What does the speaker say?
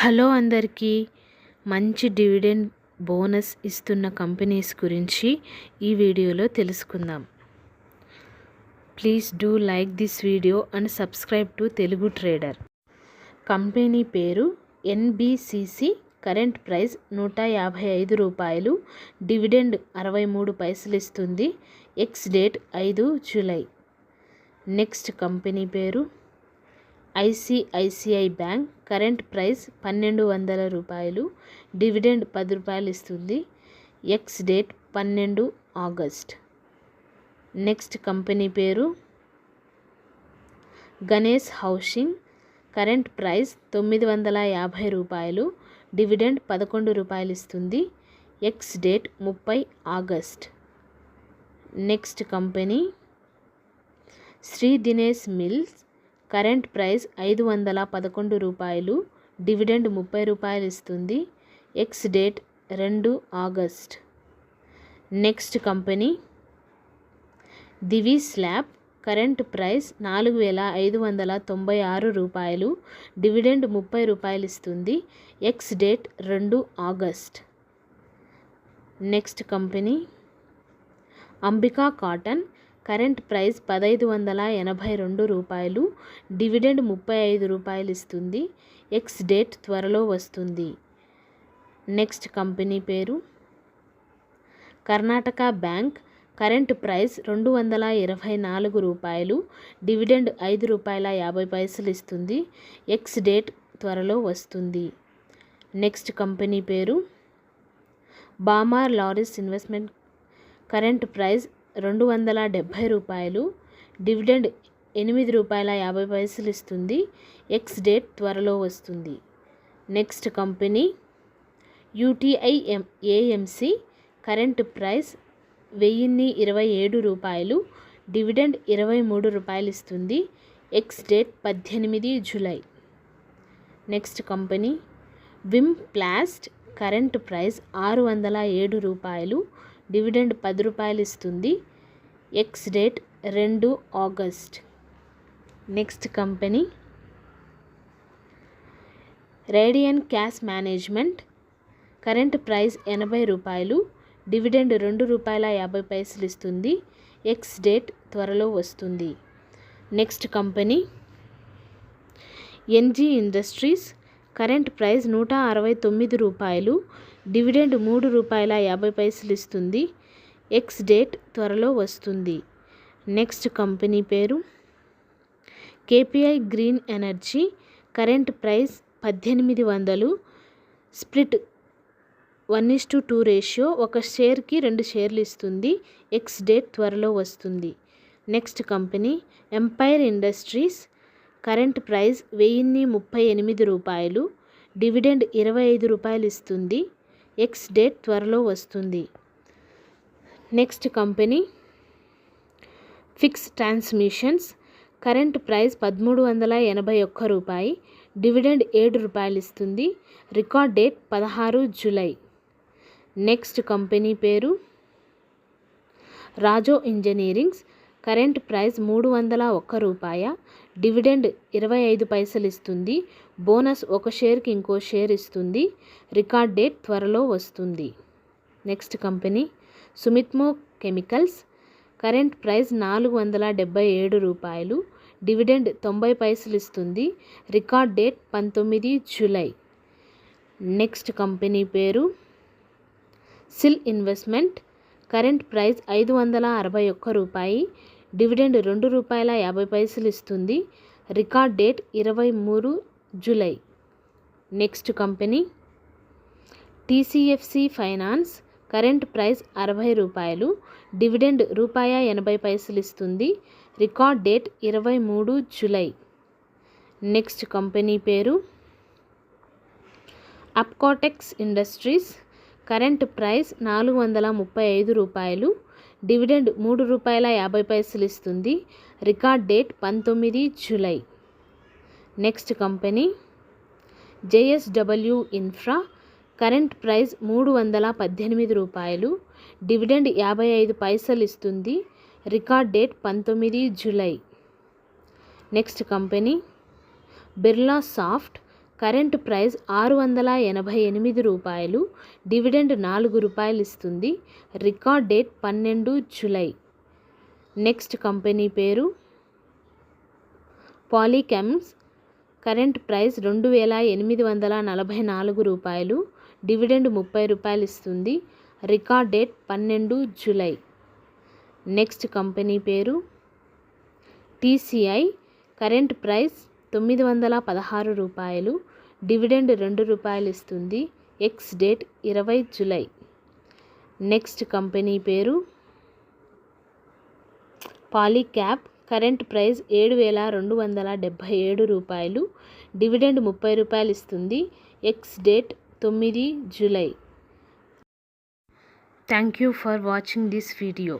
Hello అందరికీ. మంచి dividend bonus ఇస్తున్న కంపెనీస్ గురించి ఈ వీడియోలో తెలుసుకుందాం. Please do like this video and subscribe to Telugu trader. Company పేరు NBCC. Current price ₹155. డివిడెండ్ 63 పైసలు ఇస్తుంది. Ex date 5 July. Next company పేరు ICICI bank. Current price ₹1200. Dividend 10 రూపాయలు ఇస్తుంది. Ex date 12 August. Next company పేరు Ganesh housing. Current price ₹950. Dividend 11 రూపాయలు ఇస్తుంది. Ex date 30 August. Next company Shri Dinesh mills. Current price ₹511. Dividend 30 రూపాయలు ఇస్తుంది. Ex date 2 August. Next company Divi's lab. Current price ₹4596. Dividend 30 రూపాయలు ఇస్తుంది. Ex date 2 August. Next company Ambika cotton. Current price ₹1582. Dividend 35 రూపాయలు ఇస్తుంది. Ex date త్వరలో వస్తుంది. నెక్స్ట్ కంపెనీ పేరు Karnataka bank. Current price ₹224. Dividend ₹5.50 ఇస్తుంది. ఎక్స్ డేట్ త్వరలో వస్తుంది. నెక్స్ట్ కంపెనీ పేరు Balmer Lawrie investment. Current price ₹270. Dividend ₹8.50 ఇస్తుంది. ఎక్స్ డేట్ త్వరలో వస్తుంది. Next company UTI AMC. Current price ₹1027. Dividend ₹23 ఇస్తుంది. Ex date 18 July. Next company Wim Plast. Current price ₹607. Dividend 10 రూపాయలు ఇస్తుంది. Ex date 2 August. Next company Radiant cash management. Current price ₹80. Dividend ₹2.50 ఇస్తుంది. Ex date త్వరలో వస్తుంది. Next company NG industries. Current price ₹169. Dividend ₹3.50 ఇస్తుంది. Ex date త్వరలో వస్తుంది. Next company పేరు KPI green energy. Current price 1800. Split 1:2 ratio. ఒక షేర్కి 2 షేర్లు ఇస్తుంది. ఎక్స్ డేట్ త్వరలో వస్తుంది. Next company empire industries. Current price ₹1038. Dividend ₹25 ఇస్తుంది. ఎక్స్ డేట్ త్వరలో వస్తుంది. Next company fix transmissions. Current price ₹1381. Dividend ₹7 ఇస్తుంది. Record date 16 July. Next company పేరు రాజో ఇంజనీరింగ్స్. Current price ₹301. డివిడెండ్ 25 పైసలు ఇస్తుంది. బోనస్ ఒక షేర్కి ఇంకో షేర్ ఇస్తుంది. రికార్డ్ డేట్ త్వరలో వస్తుంది. Next company Sumitomo chemicals. Current price ₹477. Dividend 90 పైసలు ఇస్తుంది. Record date 19 July. Next company పేరు SIL investment. Current price ₹561. Dividend ₹2.50 ఇస్తుంది. Record date 23 July. Next company TCFC finance. Current price ₹60. Dividend ₹80 ఇస్తుంది. Record date 23 July. Next company పేరు Apcotex industries. Current price ₹435. Dividend ₹3.50 ఇస్తుంది. Record date 19 July. Next company JSW infra. Current price ₹318. Dividend 55 పైసలు ఇస్తుంది. Record date 19 July. Next company Birla soft. Current price 688 రూపాయలు, dividend 4 రూపాయలు ఇస్తుంది. Record date 12 July. Next company పేరు పాలీకెమ్స్. Current price 2844 రూపాయలు, dividend 30 రూపాయలు ఇస్తుంది. Record date 12 July. Next company పేరు TCI. కరెంట్ ప్రైస్ 916 రూపాయలు, డివిడెండ్ 2 రూపాయలు ఇస్తుంది. Ex date 20 July. Next company పేరు పాలీక్యాబ్. కరెంట్ ప్రైస్ 7277 రూపాయలు, డివిడెండ్ 30 రూపాయలు ఇస్తుంది. Ex date 9 July. Thank you for watching this video.